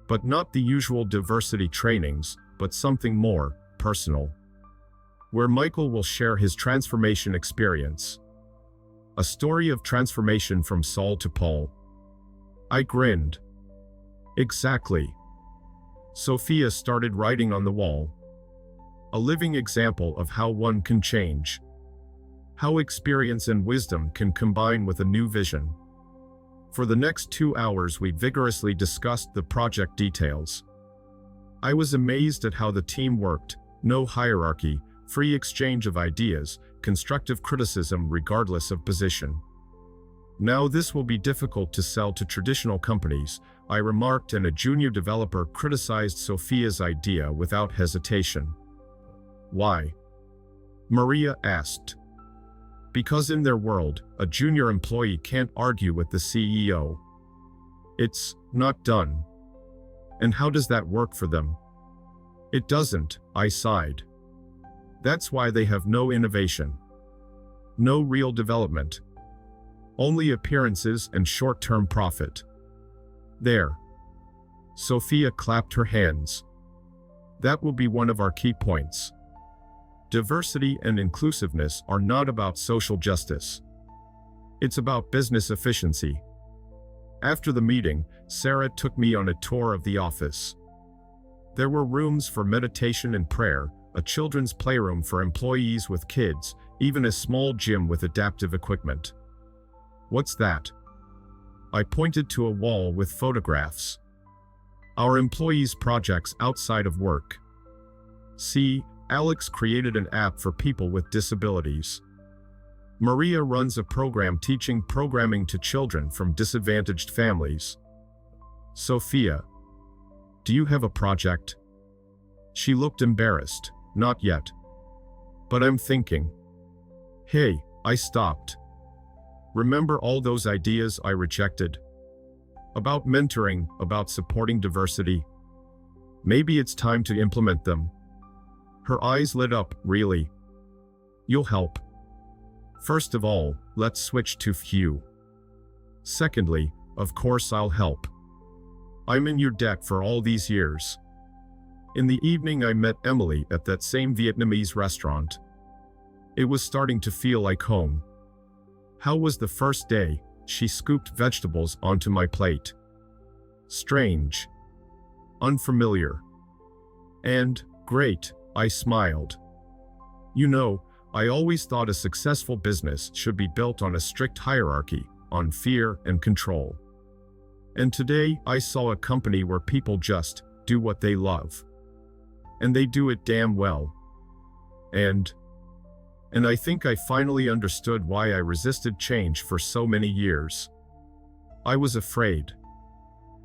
But not the usual diversity trainings, but something more personal. Where Michael will share his transformation experience. A story of transformation from Saul to Paul. I grinned. Exactly. Sophia started writing on the wall. A living example of how one can change. How experience and wisdom can combine with a new vision. For the next 2 hours we vigorously discussed the project details. I was amazed at how the team worked, no hierarchy, free exchange of ideas, constructive criticism regardless of position. Now this will be difficult to sell to traditional companies, I remarked, and a junior developer criticized Sophia's idea without hesitation. Why? Maria asked. Because in their world, a junior employee can't argue with the CEO. It's not done. And how does that work for them? It doesn't, I sighed. That's why they have no innovation. No real development. Only appearances and short-term profit. There. Sophia clapped her hands. That will be one of our key points. Diversity and inclusiveness are not about social justice. It's about business efficiency. After the meeting, Sarah took me on a tour of the office. There were rooms for meditation and prayer, a children's playroom for employees with kids, even a small gym with adaptive equipment. What's that? I pointed to a wall with photographs. Our employees' projects outside of work. See, Alex created an app for people with disabilities. Maria runs a program teaching programming to children from disadvantaged families. Sophia, do you have a project? She looked embarrassed. Not yet. But I'm thinking. Hey, I stopped. Remember all those ideas I rejected? About mentoring, about supporting diversity? Maybe it's time to implement them. Her eyes lit up. Really? You'll help. First of all, let's switch to few. Secondly, of course I'll help. I'm in your debt for all these years. In the evening I met Emily at that same Vietnamese restaurant. It was starting to feel like home. How was the first day? She scooped vegetables onto my plate. Strange. Unfamiliar. And great, I smiled. You know, I always thought a successful business should be built on a strict hierarchy, on fear and control. And today I saw a company where people just do what they love. And they do it damn well. And And I think I finally understood why I resisted change for so many years. I was afraid.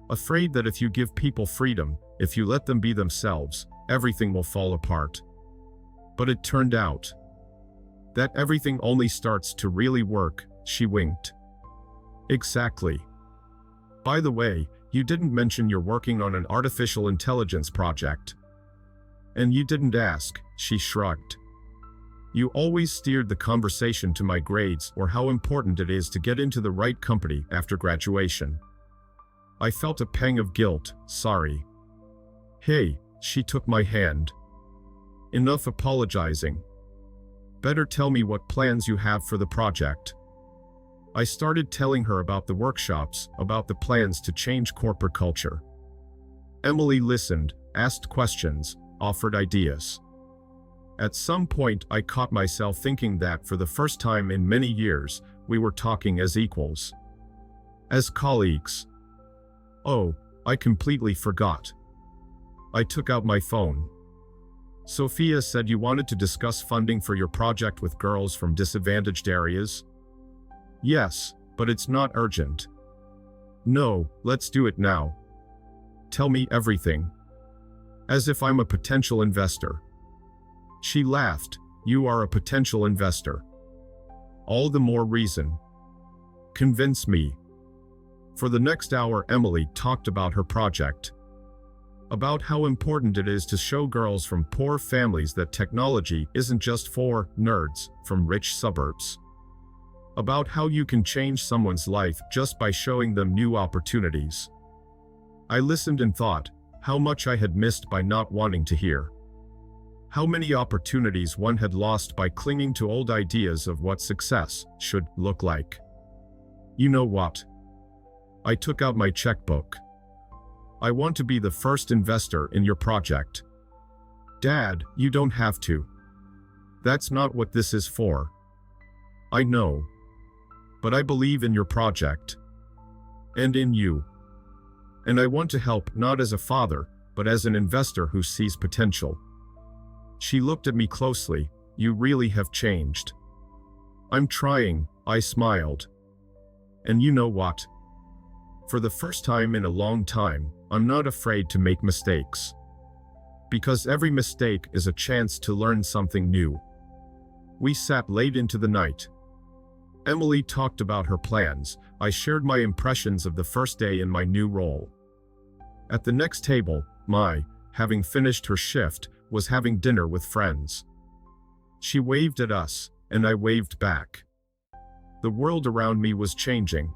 Afraid that if you give people freedom, if you let them be themselves, everything will fall apart. But it turned out that everything only starts to really work. She winked. Exactly. By the way, you didn't mention you're working on an artificial intelligence project. And you didn't ask, she shrugged. You always steered the conversation to my grades or how important it is to get into the right company after graduation. I felt a pang of guilt. Sorry. Hey, she took my hand. Enough apologizing. Better tell me what plans you have for the project. I started telling her about the workshops, about the plans to change corporate culture. Emily listened, asked questions, offered ideas. At some point, I caught myself thinking that for the first time in many years, we were talking as equals. As colleagues. Oh, I completely forgot. I took out my phone. Sophia said you wanted to discuss funding for your project with girls from disadvantaged areas? Yes, but it's not urgent. No, let's do it now. Tell me everything. As if I'm a potential investor. She laughed. You are a potential investor. All the more reason. Convince me. For the next hour, Emily talked about her project. About how important it is to show girls from poor families that technology isn't just for nerds from rich suburbs. About how you can change someone's life just by showing them new opportunities. I listened and thought, how much I had missed by not wanting to hear. How many opportunities one had lost by clinging to old ideas of what success should look like. You know what? I took out my checkbook. I want to be the first investor in your project. Dad, you don't have to. That's not what this is for. I know. But I believe in your project. And in you. And I want to help not as a father, but as an investor who sees potential. She looked at me closely. You really have changed. I'm trying, I smiled. And you know what? For the first time in a long time, I'm not afraid to make mistakes. Because every mistake is a chance to learn something new. We sat late into the night. Emily talked about her plans. I shared my impressions of the first day in my new role. At the next table, Mai, having finished her shift, was having dinner with friends. She waved at us, and I waved back. The world around me was changing.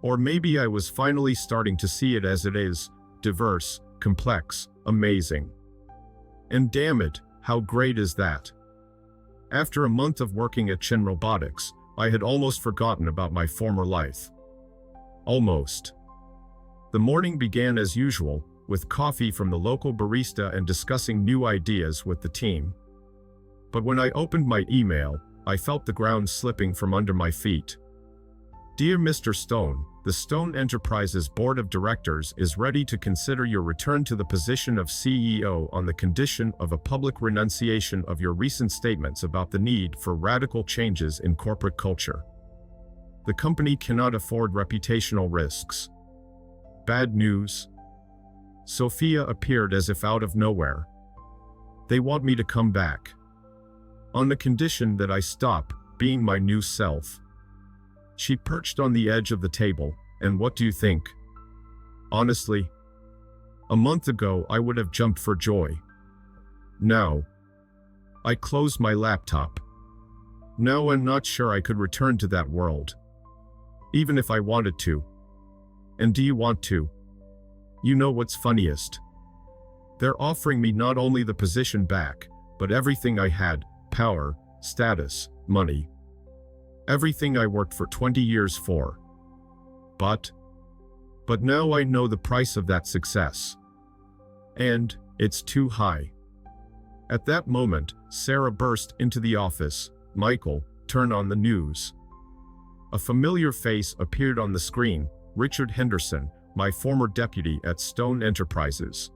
Or maybe I was finally starting to see it as it is, diverse, complex, amazing. And damn it, how great is that? After a month of working at Chin Robotics, I had almost forgotten about my former life. Almost. The morning began as usual, with coffee from the local barista and discussing new ideas with the team. But when I opened my email, I felt the ground slipping from under my feet. Dear Mr. Stone, the Stone Enterprises Board of Directors is ready to consider your return to the position of CEO on the condition of a public renunciation of your recent statements about the need for radical changes in corporate culture. The company cannot afford reputational risks. Bad news. Sophia appeared as if out of nowhere. They want me to come back. On the condition that I stop being my new self. She perched on the edge of the table, and what do you think? Honestly, a month ago I would have jumped for joy. Now, I closed my laptop. Now I'm not sure I could return to that world. Even if I wanted to. And do you want to? You know what's funniest? They're offering me not only the position back, but everything I had, power, status, money. Everything I worked for 20 years for. But now I know the price of that success. And it's too high. At that moment, Sarah burst into the office. Michael, turn on the news. A familiar face appeared on the screen, Richard Henderson, my former deputy at Stone Enterprises.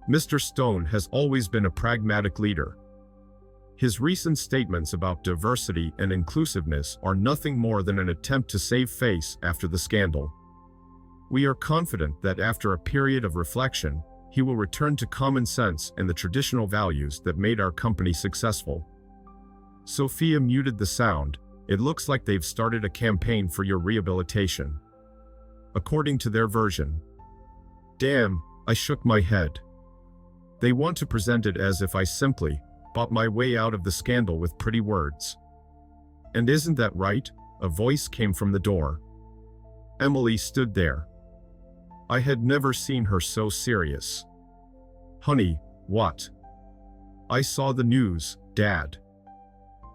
Mr. Stone has always been a pragmatic leader. His recent statements about diversity and inclusiveness are nothing more than an attempt to save face after the scandal. We are confident that after a period of reflection, he will return to common sense and the traditional values that made our company successful. Sophia muted the sound. It looks like they've started a campaign for your rehabilitation. According to their version. Damn, I shook my head. They want to present it as if I simply bought my way out of the scandal with pretty words. And isn't that right? A voice came from the door. Emily stood there. I had never seen her so serious. Honey, what? I saw the news, Dad.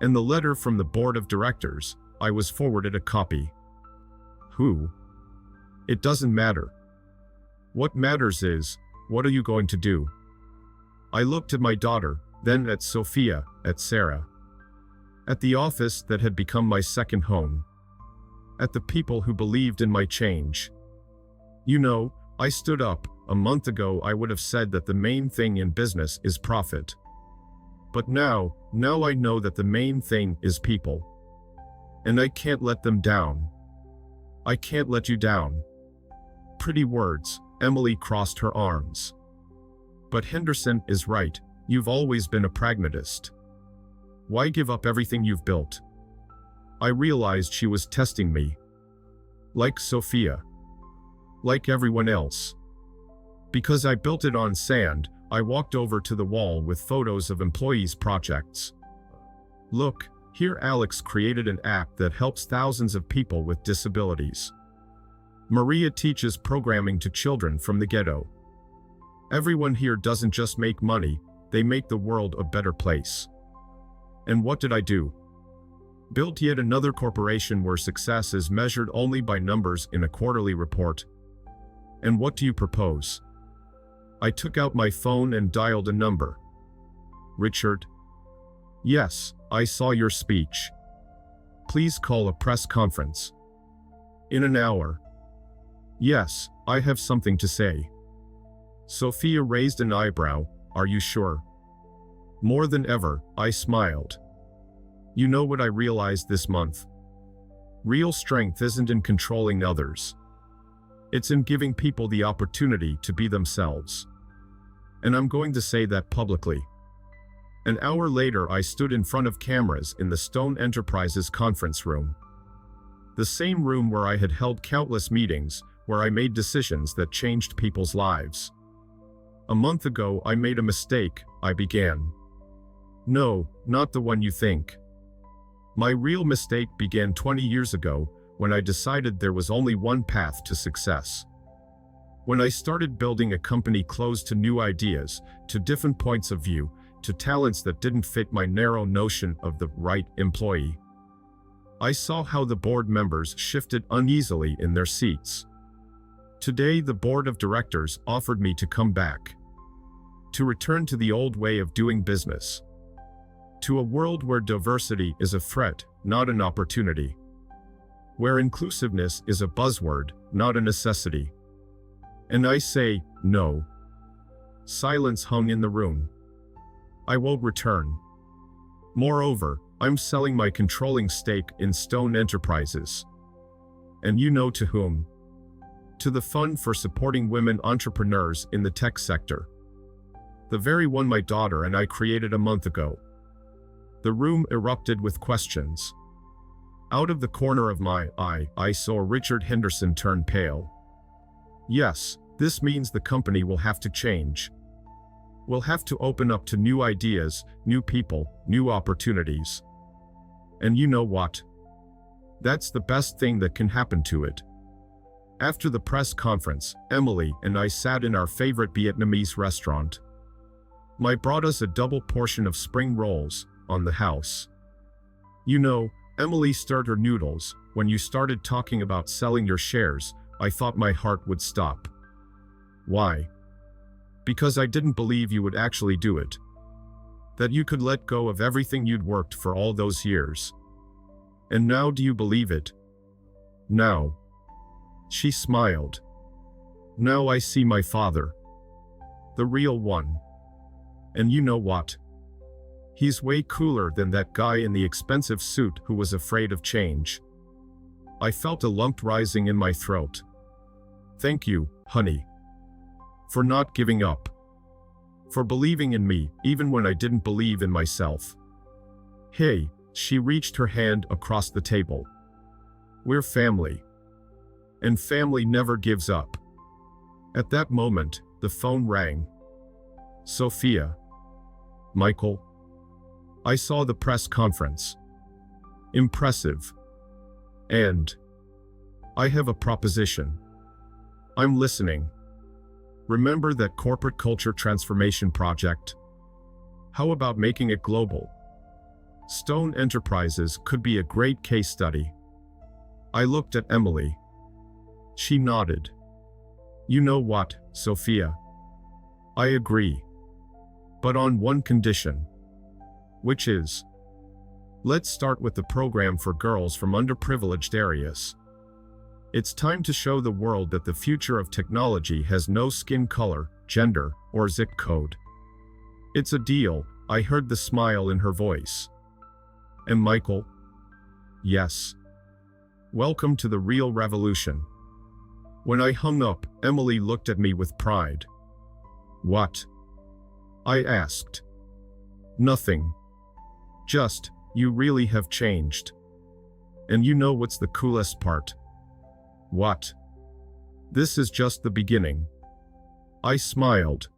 And the letter from the board of directors. I was forwarded a copy. Who? It doesn't matter. What matters is, what are you going to do? I looked at my daughter, then at Sophia, at Sarah. At the office that had become my second home. At the people who believed in my change. You know, I stood up. A month ago I would have said that the main thing in business is profit. But now I know that the main thing is people. And I can't let them down. I can't let you down. Pretty words. Emily crossed her arms. But Henderson is right. You've always been a pragmatist. Why give up everything you've built? I realized she was testing me. Like Sophia. Like everyone else. Because I built it on sand, I walked over to the wall with photos of employees' projects. Look, here Alex created an app that helps thousands of people with disabilities. Maria teaches programming to children from the ghetto. Everyone here doesn't just make money, they make the world a better place. And what did I do? Built yet another corporation where success is measured only by numbers in a quarterly report. And what do you propose? I took out my phone and dialed a number. Richard? Yes, I saw your speech. Please call a press conference. In an hour. Yes, I have something to say. Sophia raised an eyebrow. Are you sure? More than ever, I smiled. You know what I realized this month? Real strength isn't in controlling others. It's in giving people the opportunity to be themselves. And I'm going to say that publicly. An hour later I stood in front of cameras in the Stone Enterprises conference room. The same room where I had held countless meetings, where I made decisions that changed people's lives. A month ago I made a mistake, I began. No, not the one you think. My real mistake began 20 years ago, when I decided there was only one path to success. When I started building a company closed to new ideas, to different points of view, to talents that didn't fit my narrow notion of the right employee. I saw how the board members shifted uneasily in their seats. Today the board of directors offered me to come back. To return to the old way of doing business. To a world where diversity is a threat, not an opportunity. Where inclusiveness is a buzzword, not a necessity. And I say, no. Silence hung in the room. I won't return. Moreover, I'm selling my controlling stake in Stone Enterprises. And you know to whom? To the fund for supporting women entrepreneurs in the tech sector. The very one my daughter and I created a month ago. The room erupted with questions. Out of the corner of my eye, I saw Richard Henderson turn pale. Yes, this means the company will have to change. We'll have to open up to new ideas, new people, new opportunities. And you know what? That's the best thing that can happen to it. After the press conference, Emily and I sat in our favorite Vietnamese restaurant. My brought us a double portion of spring rolls, on the house. You know, Emily stirred her noodles. When you started talking about selling your shares, I thought my heart would stop. Why? Because I didn't believe you would actually do it. That you could let go of everything you'd worked for all those years. And now do you believe it? Now. She smiled. Now I see my father. The real one. And you know what? He's way cooler than that guy in the expensive suit who was afraid of change. I felt a lump rising in my throat. Thank you, honey. For not giving up. For believing in me, even when I didn't believe in myself. Hey, she reached her hand across the table. We're family. And family never gives up. At that moment, the phone rang. Sophia. Michael. I saw the press conference. Impressive. And I have a proposition. I'm listening. Remember that corporate culture transformation project? How about making it global? Stone Enterprises could be a great case study. I looked at Emily. She nodded. You know what, Sophia? I agree. But on one condition. Which is? Let's start with the program for girls from underprivileged areas. It's time to show the world that the future of technology has no skin color, gender, or zip code. It's a deal, I heard the smile in her voice. And Michael? Yes. Welcome to the real revolution. When I hung up, Emily looked at me with pride. What? I asked. Nothing. Just, you really have changed. And you know what's the coolest part? What? This is just the beginning. I smiled.